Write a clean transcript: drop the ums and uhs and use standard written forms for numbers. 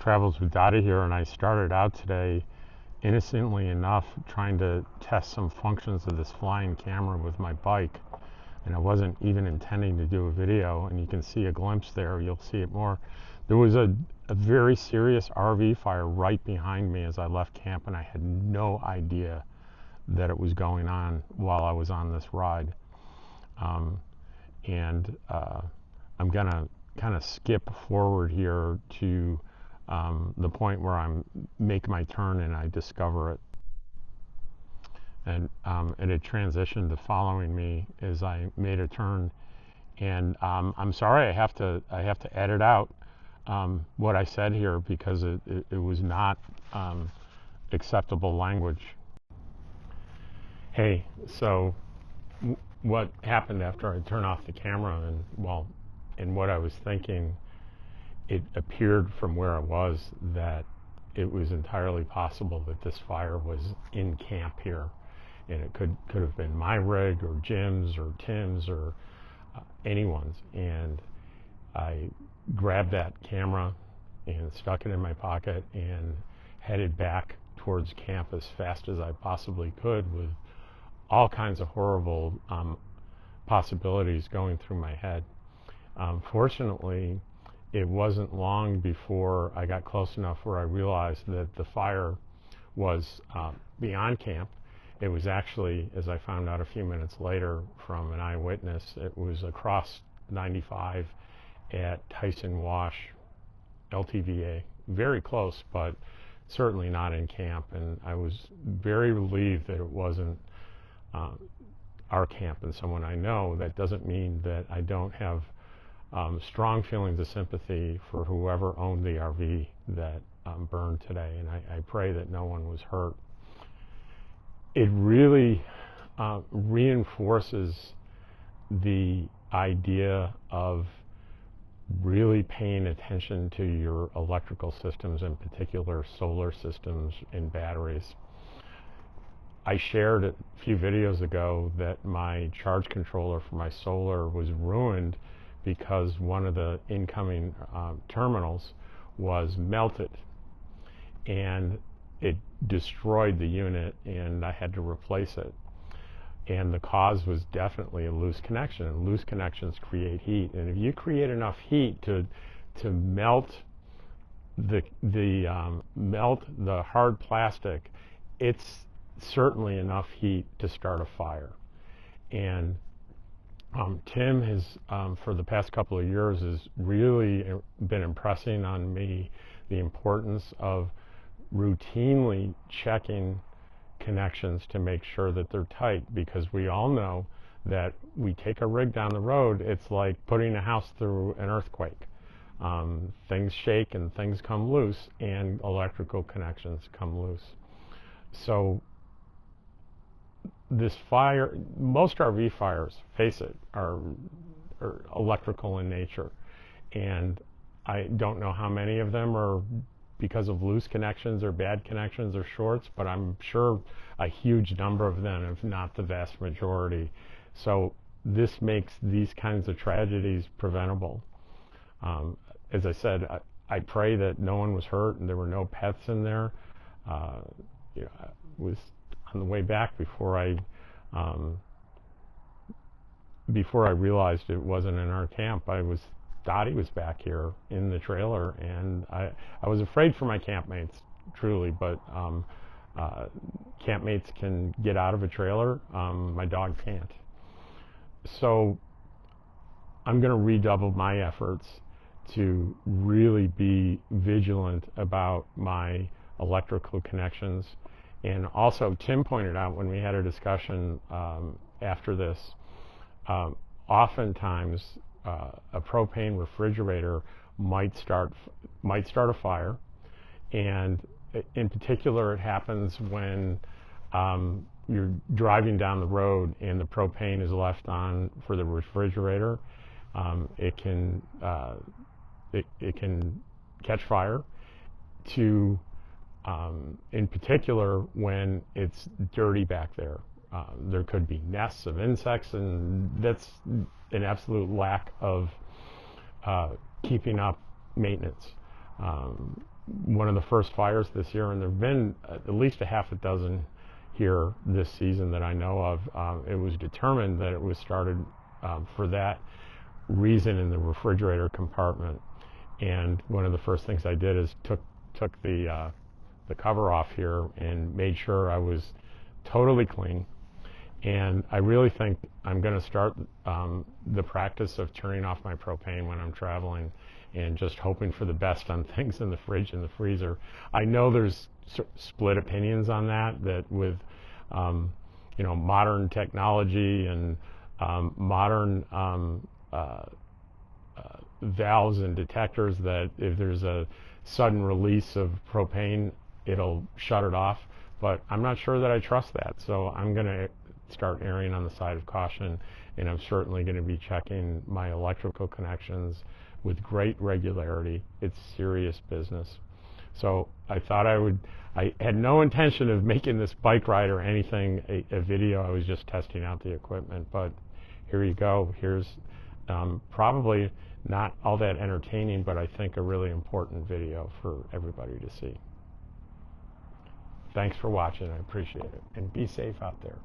Travels with Dottie here, and I started out today innocently enough trying to test some functions of this flying camera with my bike, and I wasn't even intending to do a video, and you can see a glimpse there. You'll see it more. There was a very serious RV fire right behind me as I left camp, and I had no idea that it was going on while I was on this ride. I'm gonna kind of skip forward here to the point where I'm make my turn and I discover it, and it had transitioned to following me as I made a turn. And I'm sorry, I have to edit out what I said here because it was not acceptable language. Hey, so what happened after I turned off the camera, and what I was thinking, it appeared from where I was that it was entirely possible that this fire was in camp here, and it could have been my rig or Jim's or Tim's or anyone's. And I grabbed that camera and stuck it in my pocket and headed back towards camp as fast as I possibly could, with all kinds of horrible possibilities going through my head. Fortunately, it wasn't long before I got close enough where I realized that the fire was beyond camp. It was actually, as I found out a few minutes later from an eyewitness, it was across 95 at Tyson Wash, LTVA. Very close, but certainly not in camp. And I was very relieved that it wasn't our camp and someone I know. That doesn't mean that I don't have strong feelings of sympathy for whoever owned the RV that burned today, and I pray that no one was hurt. It really reinforces the idea of really paying attention to your electrical systems, in particular solar systems and batteries. I shared a few videos ago that my charge controller for my solar was ruined because one of the incoming terminals was melted, and it destroyed the unit, and I had to replace it. And the cause was definitely a loose connection, and loose connections create heat. And if you create enough heat to melt melt the hard plastic, it's certainly enough heat to start a fire. And Tim has, for the past couple of years, has really been impressing on me the importance of routinely checking connections to make sure that they're tight, because we all know that we take a rig down the road, it's like putting a house through an earthquake. Things shake and things come loose, and electrical connections come loose. So this fire, most RV fires, face it, are electrical in nature, and I don't know how many of them are because of loose connections or bad connections or shorts, but I'm sure a huge number of them, if not the vast majority. So this makes these kinds of tragedies preventable. As I said, I pray that no one was hurt and there were no pets in there. I was on the way back before I realized it wasn't in our camp. Dottie was back here in the trailer, and I was afraid for my campmates, truly, but campmates can get out of a trailer. My dog can't. So I'm going to redouble my efforts to really be vigilant about my electrical connections. And also, Tim pointed out when we had a discussion after this, oftentimes a propane refrigerator might start a fire, and in particular, it happens when you're driving down the road and the propane is left on for the refrigerator. It can catch fire. In particular, when it's dirty back there. There could be nests of insects, and that's an absolute lack of keeping up maintenance. one of the first fires this year, and there have been at least a half a dozen here this season that I know of. It was determined that it was started for that reason in the refrigerator compartment. And one of the first things I did is took the cover off here and made sure I was totally clean. And I really think I'm going to start the practice of turning off my propane when I'm traveling and just hoping for the best on things in the fridge and the freezer. I know there's split opinions on that with modern technology and modern valves and detectors, that if there's a sudden release of propane, it'll shut it off. But I'm not sure that I trust that, so I'm going to start erring on the side of caution, and I'm certainly going to be checking my electrical connections with great regularity. It's serious business. So I thought I had no intention of making this bike ride or anything a video. I was just testing out the equipment, but here you go. Here's probably not all that entertaining, but I think a really important video for everybody to see. Thanks for watching. I appreciate it. And be safe out there.